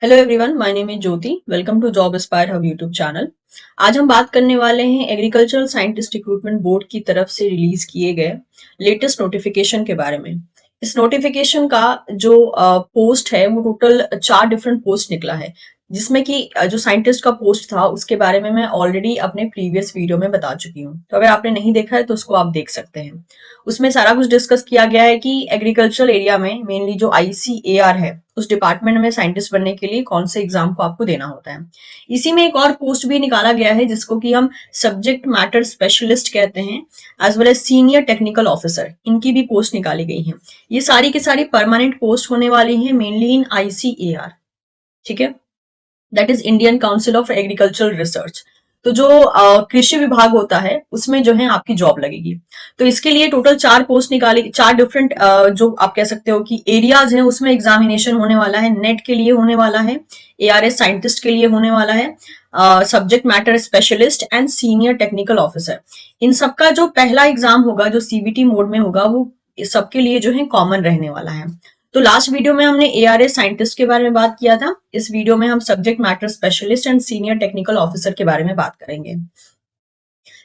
Hello everyone, my name is Jyoti. Welcome to Job Aspire Hub YouTube channel. आज हम बात करने वाले हैं एग्रीकल्चरल साइंटिस्ट रिक्रूटमेंट बोर्ड की तरफ से रिलीज किए गए लेटेस्ट नोटिफिकेशन के बारे में। इस नोटिफिकेशन का जो पोस्ट है वो टोटल 4 डिफरेंट पोस्ट निकला है, जिसमें कि जो साइंटिस्ट का पोस्ट था उसके बारे में मैं ऑलरेडी अपने प्रीवियस वीडियो में बता चुकी हूँ। तो अगर आपने नहीं देखा है तो उसको आप देख सकते हैं। उसमें सारा कुछ डिस्कस किया गया है कि एग्रीकल्चरल एरिया में मेनली जो आईसीएआर है उस डिपार्टमेंट में साइंटिस्ट बनने के लिए कौन से एग्जाम को आपको देना होता है। इसी में एक और पोस्ट भी निकाला गया है जिसको कि हम सब्जेक्ट मैटर स्पेशलिस्ट कहते हैं, as well as senior technical officer. इनकी भी पोस्ट निकाली गई है। ये सारी की सारी परमानेंट पोस्ट होने वाली है मेनली इन आईसीएआर। ठीक है, that is Indian council of agricultural research. तो जो कृषि विभाग होता है उसमें जो है आपकी जॉब लगेगी। तो इसके लिए टोटल 4 पोस्ट निकाली, 4 डिफरेंट जो आप कह सकते हो कि एरियाज हैं उसमें एग्जामिनेशन होने वाला है। नेट के लिए होने वाला है, एआरएस साइंटिस्ट के लिए होने वाला है, subject matter specialist and senior technical officer. इन सबका जो पहला एग्जाम होगा जो सीबीटी मोड में होगा वो सबके लिए जो है कॉमन रहने वाला है। तो लास्ट वीडियो में हमने एआरएस साइंटिस्ट के बारे में बात किया था। इस वीडियो में हम subject matter specialist and senior technical officer के बारे में बात करेंगे।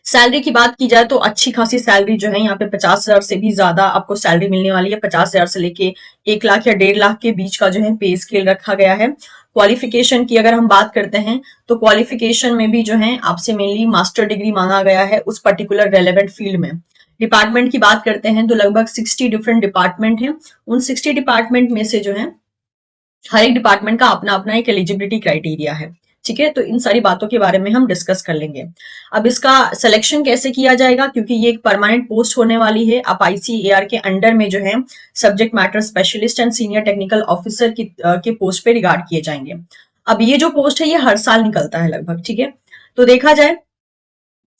सैलरी की बात की जाए तो अच्छी खासी सैलरी जो है यहाँ पे 50,000 से भी ज्यादा आपको सैलरी मिलने वाली है। 50,000 से लेके 1 लाख या 1.5 लाख के बीच का जो है पे स्केल रखा गया है। क्वालिफिकेशन की अगर हम बात करते हैं तो क्वालिफिकेशन में भी जो है आपसे मेनली मास्टर डिग्री मांगा गया है उस पर्टिकुलर रेलेवेंट फील्ड में। डिपार्टमेंट की बात करते हैं तो लगभग 60 डिफरेंट डिपार्टमेंट हैं। उन 60 डिपार्टमेंट में से जो है हर एक डिपार्टमेंट का अपना अपना एक एलिजिबिलिटी क्राइटेरिया है। ठीक है, तो इन सारी बातों के बारे में हम डिस्कस कर लेंगे। अब इसका सिलेक्शन कैसे किया जाएगा, क्योंकि ये एक परमानेंट पोस्ट होने वाली है। आप आईसीएआर के अंडर में जो है subject matter specialist and senior technical officer के पोस्ट पे रिगार्ड किए जाएंगे। अब ये जो पोस्ट है ये हर साल निकलता है लगभग। ठीक है, तो देखा जाए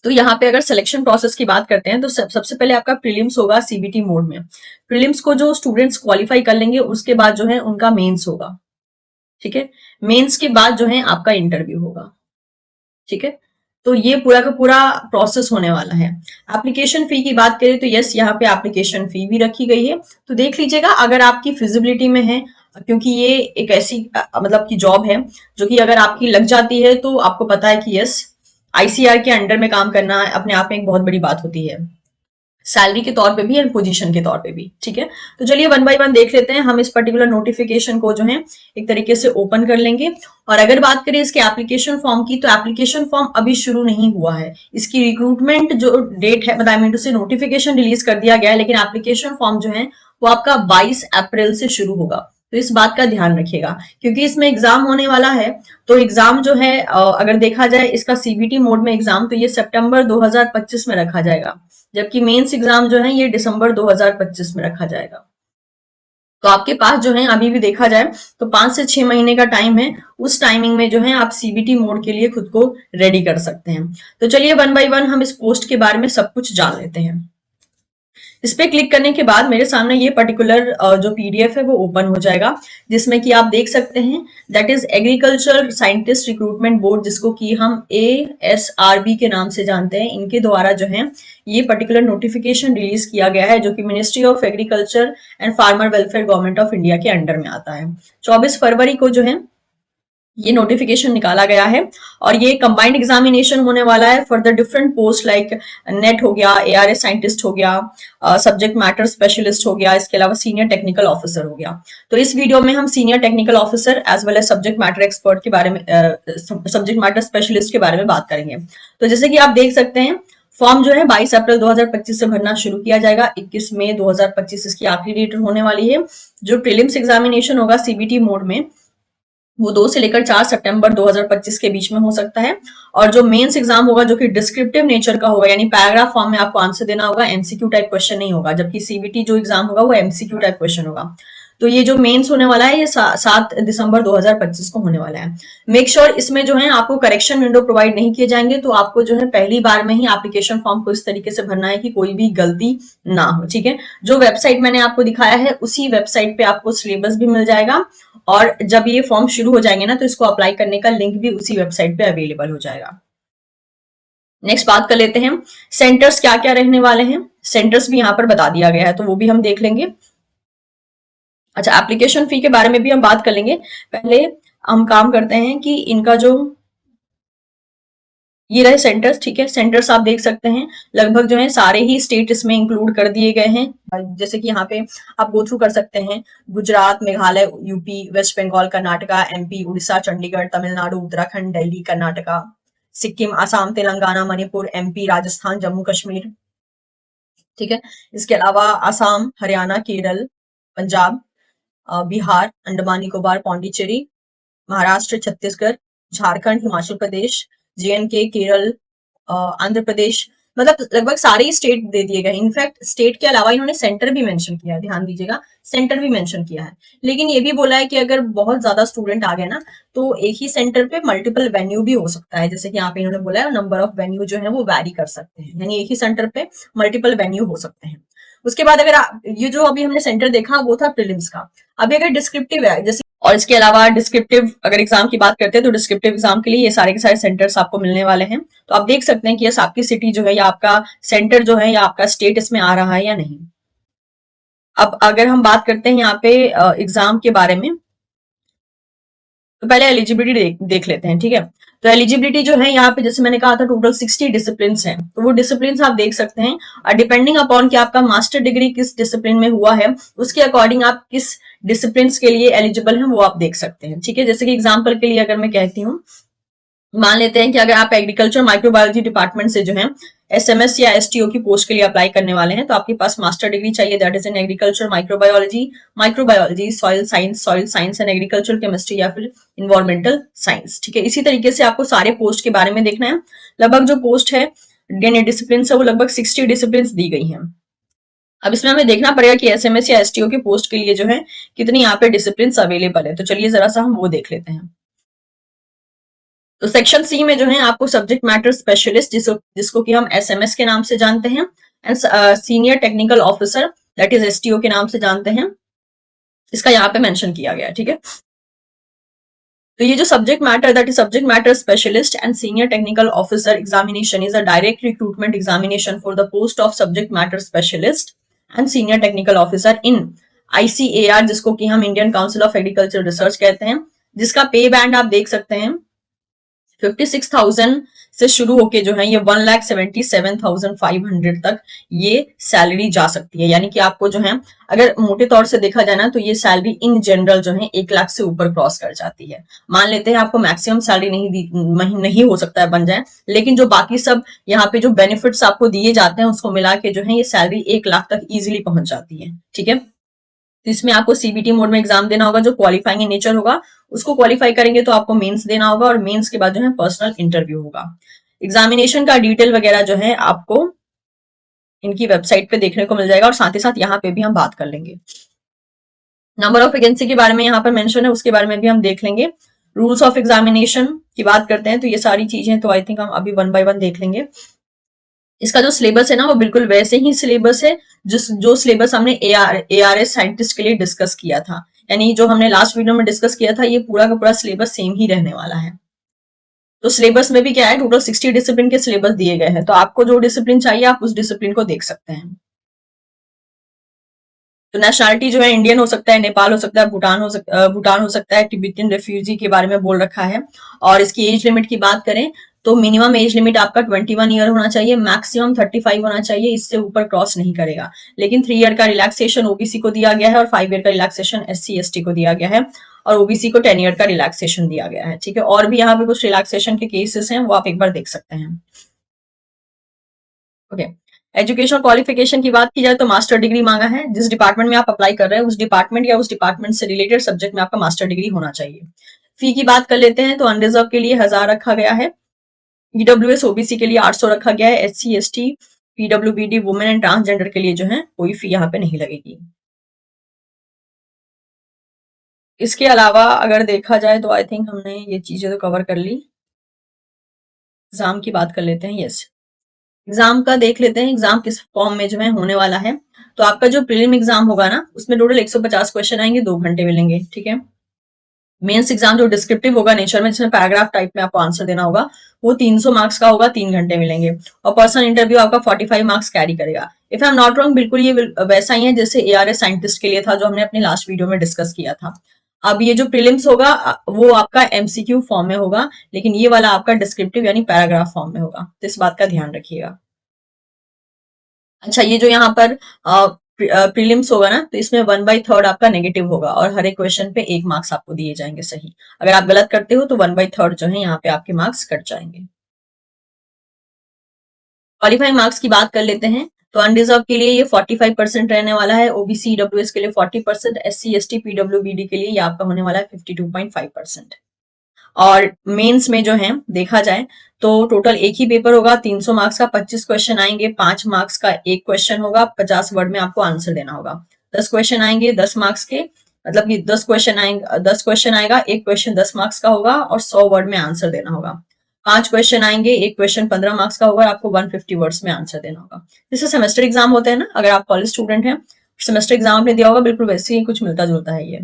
तो यहाँ पे अगर सिलेक्शन प्रोसेस की बात करते हैं तो सबसे पहले आपका प्रीलिम्स होगा सीबीटी मोड में। प्रीलिम्स को जो स्टूडेंट्स क्वालिफाई कर लेंगे उसके बाद जो है उनका मेंस होगा। ठीक है, मेंस के बाद जो है आपका इंटरव्यू होगा। ठीक है, तो ये पूरा का पूरा प्रोसेस होने वाला है। एप्लीकेशन फी की बात करें तो यस, यहाँ पे एप्लीकेशन फी भी रखी गई है। तो देख लीजिएगा अगर आपकी फिजिबिलिटी में है, क्योंकि ये एक ऐसी मतलब की जॉब है जो कि अगर आपकी लग जाती है तो आपको पता है कि यस, आईसीआर के अंडर में काम करना अपने आप में एक बहुत बड़ी बात होती है, सैलरी के तौर पे भी एंड पोजीशन के तौर पे भी। ठीक है, तो चलिए वन बाय वन देख लेते हैं। हम इस पर्टिकुलर नोटिफिकेशन को जो है एक तरीके से ओपन कर लेंगे। और अगर बात करें इसके एप्लीकेशन फॉर्म की, तो एप्लीकेशन फॉर्म अभी शुरू नहीं हुआ है। इसकी रिक्रूटमेंट जो डेट है, मतलब आई मीन टू से नोटिफिकेशन रिलीज कर दिया गया है, लेकिन एप्लीकेशन फॉर्म जो है वो आपका 22 अप्रैल से शुरू होगा। तो इस बात का ध्यान रखिएगा क्योंकि इसमें एग्जाम होने वाला है। तो एग्जाम जो है अगर देखा जाए इसका सीबीटी मोड में एग्जाम, तो ये सितंबर 2025 में रखा जाएगा, जबकि मेंस एग्जाम जो है ये दिसंबर 2025 में रखा जाएगा। तो आपके पास जो है अभी भी देखा जाए तो 5 से 6 महीने का टाइम है। उस टाइमिंग में जो है आप सीबीटी मोड के लिए खुद को रेडी कर सकते हैं। तो चलिए वन बाय वन हम इस पोस्ट के बारे में सब कुछ जान लेते हैं। इस पे क्लिक करने के बाद मेरे सामने ये पर्टिकुलर जो पीडीएफ है वो ओपन हो जाएगा, जिसमें कि आप देख सकते हैं that is agriculture scientist recruitment board, जिसको कि हम एएसआरबी के नाम से जानते हैं। इनके द्वारा जो है ये पर्टिकुलर नोटिफिकेशन रिलीज किया गया है, जो कि ministry of agriculture and farmer welfare government of India के अंडर में आता है। 24 फरवरी को जो है ये नोटिफिकेशन निकाला गया है। और ये कंबाइंड एग्जामिनेशन होने वाला है for the different post like net हो गया, एआरएस साइंटिस्ट हो गया, सब्जेक्ट मैटर स्पेशलिस्ट हो गया, इसके अलावा सीनियर टेक्निकल ऑफिसर हो गया। तो इस वीडियो में हम senior technical officer as well as subject matter expert के बारे में, सब्जेक्ट मैटर स्पेशलिस्ट के बारे में बात करेंगे। तो जैसे कि आप देख सकते हैं फॉर्म जो है 22 अप्रैल 2025 से भरना शुरू किया जाएगा। 21 मई 2025 इसकी आखिरी डेट होने वाली है। जो प्रीलिम्स एग्जामिनेशन होगा सीबीटी मोड में वो 2 से लेकर 4 सितंबर 2025 के बीच में हो सकता है। और जो मेंस एग्जाम होगा जो कि डिस्क्रिप्टिव नेचर का होगा, यानी पैराग्राफ फॉर्म में आपको आंसर देना होगा, एमसीक्यू टाइप क्वेश्चन नहीं होगा, जबकि सीबीटी जो एग्जाम होगा वो एमसीक्यू टाइप क्वेश्चन होगा। तो ये जो मेंस होने वाला है ये 7 दिसंबर 2025 को होने वाला है। मेक श्योर इसमें जो है आपको करेक्शन विंडो प्रोवाइड नहीं किए जाएंगे, तो आपको जो है पहली बार में ही एप्लीकेशन फॉर्म को इस तरीके से भरना है कि कोई भी गलती ना हो। ठीक है, जो वेबसाइट मैंने आपको दिखाया है उसी वेबसाइट पे आपको सिलेबस भी मिल जाएगा, और जब ये फॉर्म शुरू हो जाएंगे ना तो इसको अप्लाई करने का लिंक भी उसी वेबसाइट पे अवेलेबल हो जाएगा। नेक्स्ट बात कर लेते हैं सेंटर्स क्या क्या रहने वाले हैं। सेंटर्स भी यहाँ पर बता दिया गया है तो वो भी हम देख लेंगे। अच्छा, एप्लीकेशन फी के बारे में भी हम बात कर लेंगे। पहले हम काम करते हैं कि इनका जो ये रहे सेंटर्स, ठीक है। सेंटर्स आप देख सकते हैं लगभग जो है सारे ही स्टेट इसमें इंक्लूड कर दिए गए हैं। जैसे कि यहाँ पे आप गो थ्रू कर सकते हैं, Gujarat, Meghalaya, UP, west Bengal, Karnataka, MP, Orissa, Chandigarh, Tamil Nadu, Uttarakhand, Delhi, Karnataka, Sikkim, Assam, Telangana, Manipur, MP, Rajasthan, Jammu Kashmir, ठीक है। इसके अलावा असम, हरियाणा, केरल, पंजाब, बिहार, अंडमान निकोबार, पौंडीचेरी, महाराष्ट्र, छत्तीसगढ़, झारखंड, हिमाचल प्रदेश, जे&के, केरल, आंध्र प्रदेश, मतलब लगभग सारे ही स्टेट दे दिए गए। इनफैक्ट स्टेट के अलावा इन्होंने सेंटर भी मेंशन किया है, ध्यान दीजिएगा, सेंटर भी मेंशन किया है। लेकिन ये भी बोला है कि अगर बहुत ज्यादा स्टूडेंट आ गए ना, तो एक ही सेंटर पे मल्टीपल वेन्यू भी हो सकता है। जैसे कि यहाँ पे इन्होंने बोला है नंबर ऑफ वेन्यू जो है वो वैरी कर सकते हैं, यानी एक ही सेंटर पे मल्टीपल वेन्यू हो सकते हैं। उसके बाद अगर ये जो अभी हमने सेंटर देखा वो था प्रीलिम्स का। अभी अगर डिस्क्रिप्टिव है, जैसे और इसके अलावा डिस्क्रिप्टिव अगर एग्जाम की बात करते हैं तो डिस्क्रिप्टिव एग्जाम के लिए ये सारे के सारे सेंटर्स आपको मिलने वाले हैं। तो आप देख सकते हैं कि यस आपकी सिटी जो है या आपका सेंटर जो है या आपका स्टेट इसमें आ रहा है या नहीं। अब अगर हम बात करते हैं यहाँ पे एग्जाम के बारे में, तो पहले एलिजिबिलिटी देख लेते हैं, ठीक है। तो एलिजिबिलिटी जो है यहाँ पे जैसे मैंने कहा था टोटल 60 डिसिप्लिन हैं, तो वो डिसिप्लिन आप देख सकते हैं। और डिपेंडिंग अपॉन कि आपका मास्टर डिग्री किस डिसिप्लिन में हुआ है, उसके अकॉर्डिंग आप किस डिसिप्लिन के लिए एलिजिबल हैं वो आप देख सकते हैं, ठीक है। जैसे कि एग्जाम्पल के लिए अगर मैं कहती हूँ, मान लेते हैं कि अगर आप एग्रीकल्चर माइक्रोबायोलॉजी डिपार्टमेंट से जो है एसएमएस या एसटीओ की पोस्ट के लिए अप्लाई करने वाले हैं, तो आपके पास मास्टर डिग्री चाहिए, that is in agriculture microbiology, soil science and agriculture chemistry या फिर इन्वायरमेंटल साइंस, ठीक है। इसी तरीके से आपको सारे पोस्ट के बारे में देखना है। लगभग जो पोस्ट है डिसिप्लिन है वो लगभग 60 डिसिप्लिन दी गई है। अब इसमें हमें देखना पड़ेगा कि एसएमएस या एसटीओ के पोस्ट के लिए जो है कितनी यहाँ पे डिसिप्लिन अवेलेबल है। तो चलिए जरा सा हम वो देख लेते हैं। तो सेक्शन सी में जो है आपको सब्जेक्ट मैटर स्पेशलिस्ट जिसको कि हम एसएमएस के नाम से जानते हैं, and senior technical officer that is STO के नाम से जानते हैं, इसका यहाँ पे मेंशन किया गया है, ठीक है। तो ये जो subject matter that is subject matter specialist and senior technical officer examination is a direct recruitment examination for the post of subject matter specialist and senior technical officer in ICAR, जिसको कि हम Indian council of agriculture research कहते हैं, जिसका पे band आप देख सकते हैं 56,000 से शुरू होके जो है ये 1,77,500 तक ये सैलरी जा सकती है। यानी कि आपको जो है अगर मोटे तौर से देखा जाए ना, तो ये सैलरी इन जनरल जो है 1 लाख से ऊपर क्रॉस कर जाती है। मान लेते हैं आपको मैक्सिमम सैलरी नहीं हो सकता है बन जाए, लेकिन जो बाकी सब यहाँ पे जो बेनिफिट्स आपको दिए जाते हैं उसको मिला के जो है ये सैलरी 1 लाख तक इजिली पहुंच जाती है, ठीक है। तो इसमें आपको सीबीटी मोड में एग्जाम देना होगा जो क्वालिफाइंग इन नेचर होगा। उसको क्वालिफाई करेंगे तो आपको मेंस देना होगा और मेंस के बाद जो है पर्सनल इंटरव्यू होगा। एग्जामिनेशन का डिटेल वगैरह जो है आपको इनकी वेबसाइट पे देखने को मिल जाएगा और साथ ही साथ यहाँ पे भी हम बात कर लेंगे। नंबर ऑफ वैकेंसी के बारे में यहाँ पर मेंशन है, उसके बारे में भी हम देख लेंगे। रूल्स ऑफ एग्जामिनेशन की बात करते हैं तो ये सारी चीजें तो आई थिंक हम अभी वन बाय वन देख लेंगे। इसका जो सिलेबस है ना वो बिल्कुल वैसे ही सिलेबस है जो सिलेबस हमने एआरएस साइंटिस्ट के लिए डिस्कस किया था, यानी जो हमने लास्ट वीडियो में डिस्कस किया था ये पूरा का पूरा सिलेबस सेम ही रहने वाला है। तो सिलेबस में भी क्या है, टोटल 60 डिसिप्लिन के सिलेबस दिए गए हैं, तो आपको जो डिसिप्लिन चाहिए आप उस डिसिप्लिन को देख सकते हैं। तो नेशनलिटी जो है इंडियन हो सकता है, नेपाल हो सकता है, भूटान हो सकता है, तिब्बतियन रेफ्यूजी के बारे में बोल रखा है। और इसकी एज लिमिट की बात करें तो मिनिमम एज लिमिट आपका 21 ईयर होना चाहिए, मैक्सिमम 35 होना चाहिए, इससे ऊपर क्रॉस नहीं करेगा। लेकिन 3 ईयर का रिलैक्सेशन ओबीसी को दिया गया है और 5 ईयर का रिलैक्सेशन एससी एसटी को दिया गया है और ओबीसी को 10 ईयर का रिलैक्सेशन दिया गया है, ठीक है। और भी यहाँ पे कुछ रिलैक्सेशन के केसेस हैं वो आप एक बार देख सकते हैं, ओके। एजुकेशन क्वालिफिकेशन की बात की जाए तो मास्टर डिग्री मांगा है, जिस डिपार्टमेंट में आप अप्लाई कर रहे हैं उस डिपार्टमेंट या उस डिपार्टमेंट से रिलेटेड सब्जेक्ट में आपका मास्टर डिग्री होना चाहिए। फी की बात कर लेते हैं तो अनरिजर्व के लिए 1000 रखा गया है, ईडब्ल्यूएस ओबीसी के लिए 800 रखा गया है, SC ST PWBD women and transgender के लिए जो है कोई फी यहाँ पे नहीं लगेगी। इसके अलावा अगर देखा जाए तो आई थिंक हमने ये चीजें तो कवर कर ली। एग्जाम की बात कर लेते हैं, यस एग्जाम का देख लेते हैं, एग्जाम किस फॉर्म में जो है होने वाला है। तो आपका जो प्रीलिम एग्जाम होगा ना उसमें टोटल 150 क्वेश्चन आएंगे, 2 घंटे मिलेंगे, ठीक है। मेंस एग्जाम जो डिस्क्रिप्टिव होगा नेचर में, जिसमें पैराग्राफ टाइप में आपको आंसर देना होगा, वो 300 मार्क्स का होगा, 3 घंटे मिलेंगे। और पर्सनल इंटरव्यू आपका 45 मार्क्स कैरी करेगा। If I am not wrong, बिल्कुल ये वैसा ही है जैसे ARS साइंटिस्ट के लिए था, जो हमने अपने लास्ट वीडियो में डिस्कस किया था। अब ये जो प्रीलिम्स होगा वो आपका MCQ फॉर्म में होगा, लेकिन ये वाला आपका डिस्क्रिप्टिव यानी पैराग्राफ फॉर्म में होगा, तो इस बात का ध्यान रखिएगा। अच्छा, ये जो यहाँ पर प्रीलिम्स होगा ना, तो इसमें 1/3 आपका नेगेटिव होगा और हर एक क्वेश्चन पे 1 मार्क्स आपको दिए जाएंगे सही। अगर आप गलत करते हो तो 1/3 जो है यहाँ पे आपके मार्क्स कट जाएंगे। क्वालिफाइंग मार्क्स की बात कर लेते हैं, तो अनरिजर्व के लिए ये 45% रहने वाला है, OBC EWS के लिए 40%, SC ST PWBD के लिए ये आपका होने वाला है 52.5%। और मेंस में जो है देखा जाए तो टोटल एक ही पेपर होगा, 300 मार्क्स का, 25 क्वेश्चन आएंगे, 5 मार्क्स का एक क्वेश्चन होगा, 50 वर्ड में आपको आंसर देना होगा। 10 क्वेश्चन आएंगे 10 मार्क्स के, मतलब कि 10 क्वेश्चन आएगा, एक क्वेश्चन 10 मार्क्स का होगा और 100 वर्ड में आंसर देना होगा। 5 क्वेश्चन आएंगे, एक क्वेश्चन 15 मार्क्स का होगा, आपको 150 वर्ड्स में आंसर देना होगा। जैसे सेमेस्टर एग्जाम होते हैं ना, अगर आप कॉलेज स्टूडेंट हैं, सेमेस्टर एग्जाम आपने दिया होगा, बिल्कुल वैसे ही कुछ मिलता जुलता है ये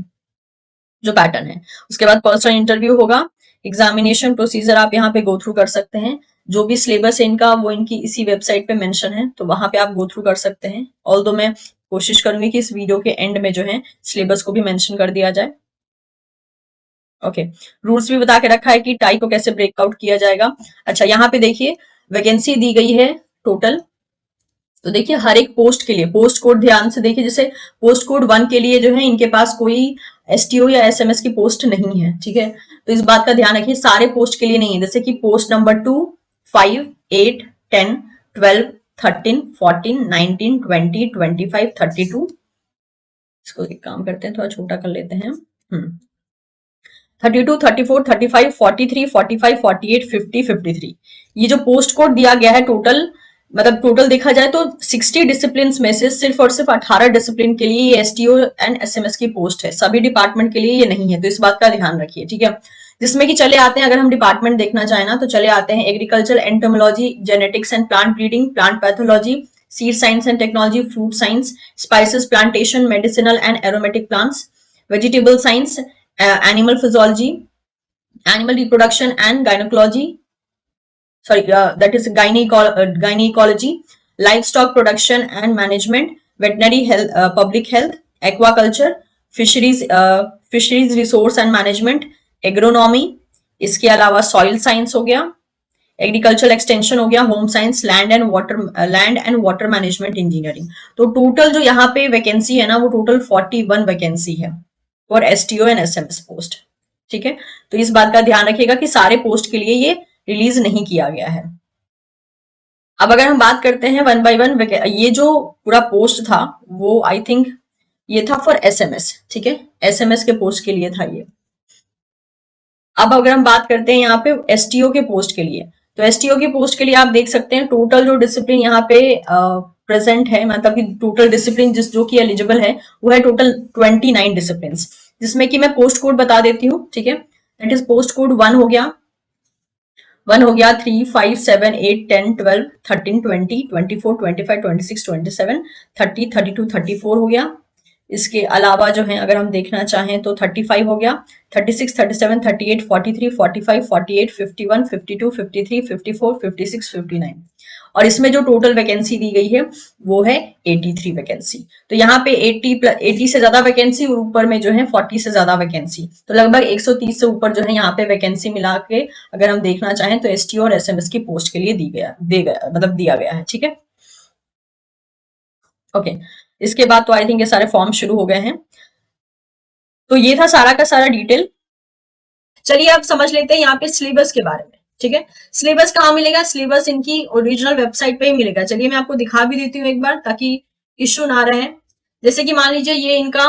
जो पैटर्न है। उसके बाद पर्सनल इंटरव्यू होगा, एग्जामिनेशन प्रोसीजर आप यहाँ पे गो थ्रू कर सकते हैं। जो भी सिलेबस है इनका वो इनकी इसी वेबसाइट पे मेंशन है, तो वहां पे आप गो थ्रू कर सकते हैं। ऑल्दो मैं कोशिश करूंगी कि इस वीडियो के एंड में जो है सिलेबस को भी मेंशन कर दिया जाए। ओके, रूल्स भी बता के रखा है कि टाई को कैसे ब्रेकआउट किया जाएगा। अच्छा, यहाँ पे देखिए वैकेंसी दी गई है टोटल, तो देखिए हर एक पोस्ट के लिए पोस्ट कोड ध्यान से देखिए। जैसे पोस्ट कोड 1 के लिए जो है इनके पास कोई STO या SMS की पोस्ट नहीं है, ठीक है, तो इस बात का ध्यान रखिए, सारे पोस्ट के लिए नहीं है। जैसे कि पोस्ट नंबर 2, 5, 8, 10, 12, 13, 14, 19, 20, 25, 32, इसको एक काम करते हैं थोड़ा छोटा कर लेते हैं, 32, 34, 35, 43, 45, 48, 50, 53, ये जो पोस्ट कोड दिया गया है टोटल, मतलब टोटल देखा जाए तो 60 डिसिप्लिन में से सिर्फ और सिर्फ 18 डिसिप्लिन के लिए ये STO एंड SMS की पोस्ट है, सभी डिपार्टमेंट के लिए ये नहीं है, तो इस बात का ध्यान रखिए, ठीक है। जिसमें कि चले आते हैं, अगर हम डिपार्टमेंट देखना चाहें ना, तो चले आते हैं agriculture entomology, genetics and plant breeding, plant pathology, seed science and technology, fruit science, spices plantation, medicinal and aromatic plants, vegetable science, animal physiology, animal reproduction and gynecology, sorry, that is gynecology, livestock production and management, veterinary health, public health, aquaculture, fisheries resource and management, agronomy, इसके अलावा soil science हो गया, agricultural extension हो गया, home science, land and water management engineering. तो total जो यहाँ पे वैकेंसी है ना, वो टोटल 41 वैकेंसी है for STO and SMS post, ठीक है। तो इस बात का ध्यान रखिएगा कि सारे पोस्ट के लिए ये रिलीज नहीं किया गया है। अब अगर हम बात करते हैं 1 बाय 1, ये जो पूरा पोस्ट था वो आई थिंक ये था फॉर SMS, ठीक है, SMS के पोस्ट के लिए था ये। अब अगर हम बात करते हैं यहाँ पे STO के पोस्ट के लिए, तो STO के पोस्ट के लिए आप देख सकते हैं टोटल जो डिसिप्लिन यहाँ पे प्रेजेंट है, मतलब कि टोटल डिसिप्लिन जिस जो कि एलिजिबल है वो है टोटल 29 डिसिप्लिन, जिसमें कि मैं पोस्ट कोड बता देती हूँ, ठीक है। दैट इज पोस्ट कोड 1 हो गया, 3, 5, 7, 8, 10, 12, 13, 20, 24, 25, 26, 27, 30, 32, 34 हो गया। इसके अलावा जो है अगर हम देखना चाहें तो 35 हो गया, 36, 37, 38, 43, 45, 48, 51, 52, 53, 54, 56, 59, और इसमें जो टोटल वैकेंसी दी गई है वो है 83 वैकेंसी। तो यहाँ पे 80 से ज्यादा वैकेंसी और ऊपर में जो है 40 से ज्यादा वैकेंसी, तो लगभग 130 से ऊपर जो है यहाँ पे वैकेंसी मिला के अगर हम देखना चाहें तो STO और SMS की पोस्ट के लिए दिया गया है, ठीक है। ओके, इसके बाद तो आई थिंक ये सारे फॉर्म शुरू हो गए हैं। तो ये था सारा का सारा डिटेल। चलिए अब समझ लेते हैं यहाँ पे सिलेबस के बारे में, ठीक है। सिलेबस कहाँ मिलेगा? सिलेबस इनकी ओरिजिनल वेबसाइट पे ही मिलेगा। चलिए मैं आपको दिखा भी देती हूँ एक बार, ताकि इश्यू ना रहे। जैसे कि मान लीजिए ये इनका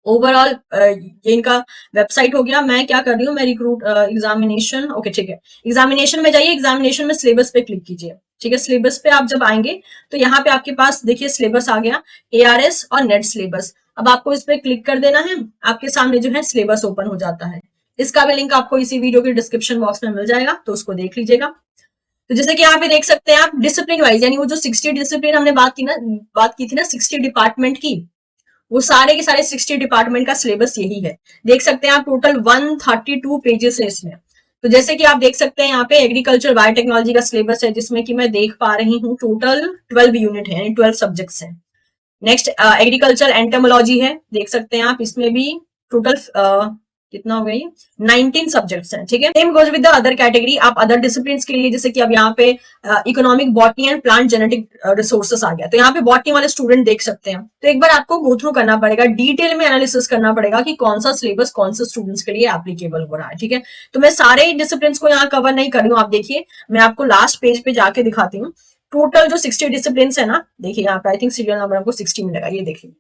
ओवरऑल ये इनका वेबसाइट हो गया। मैं क्या कर रही हूँ, मैं रिक्रूट एग्जामिनेशन, ओके ठीक है, एग्जामिनेशन में जाइए, एग्जामिनेशन में सिलेबस पे क्लिक कीजिए, ठीक है। सिलेबस पे आप जब आएंगे तो यहाँ पे आपके पास देखिए सिलेबस आ गया, ARS और नेट सिलेबस। अब आपको इस पे क्लिक कर देना है, आपके सामने जो है सिलेबस ओपन हो जाता है। इसका भी लिंक आपको इसी वीडियो के डिस्क्रिप्शन बॉक्स में मिल जाएगा, तो उसको देख लीजिएगा। तो जैसे कि यहाँ पे देख सकते हैं आप डिसिप्लिन वाइज, यानी वो जो 60 डिसिप्लिन हमने बात की थी ना 60 डिपार्टमेंट की, वो सारे के सारे 60 डिपार्टमेंट का सिलेबस यही है। देख सकते हैं आप टोटल 132 पेजेस है इसमें, तो जैसे कि आप देख सकते हैं यहाँ पे एग्रीकल्चर बायोटेक्नोलॉजी का सिलेबस है, जिसमें कि मैं देख पा रही हूँ टोटल 12 यूनिट है, यानी 12 सब्जेक्ट्स हैं। नेक्स्ट एग्रीकल्चर एंटोमोलॉजी है, देख सकते हैं आप, इसमें भी टोटल कितना हो गई 19 सब्जेक्ट्स हैं, ठीक है। Same goes with the other category, आप अदर डिसिप्लिन के लिए, जैसे कि अब यहाँ पे economic botany and plant genetic resources आ गया, तो यहाँ पे बॉटनी वाले स्टूडेंट देख सकते हैं। तो एक बार आपको गो थ्रू करना पड़ेगा, डिटेल में एनालिसिस करना पड़ेगा कि कौन सा सिलेबस कौन से स्टूडेंट्स के लिए एप्लीकेबल हो रहा है, ठीक है। तो मैं सारे डिसिप्लिन को यहाँ कवर नहीं कर रही हूँ, आप देखिए, मैं आपको लास्ट पेज पे जाके दिखाती हूँ। टोटल जो 60 डिसिप्लिन है ना, देखिए यहाँ पे आई थिंक सीरियल नंबर हमको 60 मिलेगा, ये देखिए,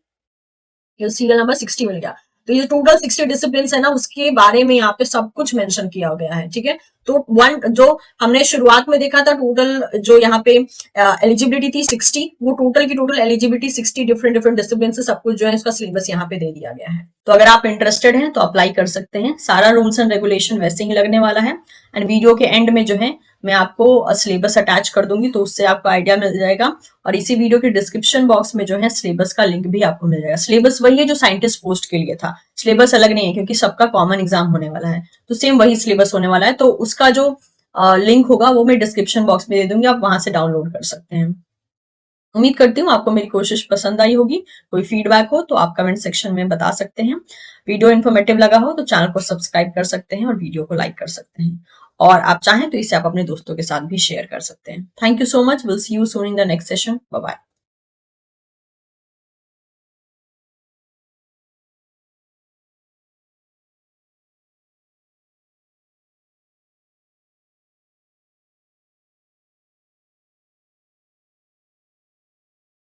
ये सीरियल नंबर 60 मिल गया। तो ये टोटल 60 डिसिप्लिन है ना, उसके बारे में यहाँ पे सब कुछ मेंशन किया गया है, ठीक है। तो वन जो हमने शुरुआत में देखा था, टोटल जो यहाँ पे एलिजिबिलिटी थी 60, वो टोटल की total eligibility 60 different different discipline से सब कुछ जो है इसका सिलेबस यहाँ पे दे दिया गया है। तो अगर आप इंटरेस्टेड हैं तो अप्लाई कर सकते हैं, सारा रूल्स एंड रेगुलेशन वैसे ही लगने वाला है। एंड वीडियो के एंड में जो है मैं आपको सिलेबस अटैच कर दूंगी, तो उससे आपको आइडिया मिल जाएगा। और इसी वीडियो के डिस्क्रिप्शन बॉक्स में जो है सिलेबस का लिंक भी आपको मिल जाएगा। सिलेबस वही है जो साइंटिस्ट पोस्ट के लिए था, सिलेबस अलग नहीं है, क्योंकि सबका कॉमन एग्जाम होने वाला है, तो सेम वही सिलेबस होने वाला है। तो उसका जो लिंक होगा वो मैं डिस्क्रिप्शन बॉक्स में दे दूंगी, आप वहां से डाउनलोड कर सकते हैं। उम्मीद करती हूँ आपको मेरी कोशिश पसंद आई होगी। कोई फीडबैक हो तो आप कमेंट सेक्शन में बता सकते हैं। वीडियो इन्फॉर्मेटिव लगा हो तो चैनल को सब्सक्राइब कर सकते हैं और वीडियो को लाइक कर सकते हैं। और आप चाहें तो इसे आप अपने दोस्तों के साथ भी शेयर कर सकते हैं। Thank you so much, will see you soon in the next session. Bye bye.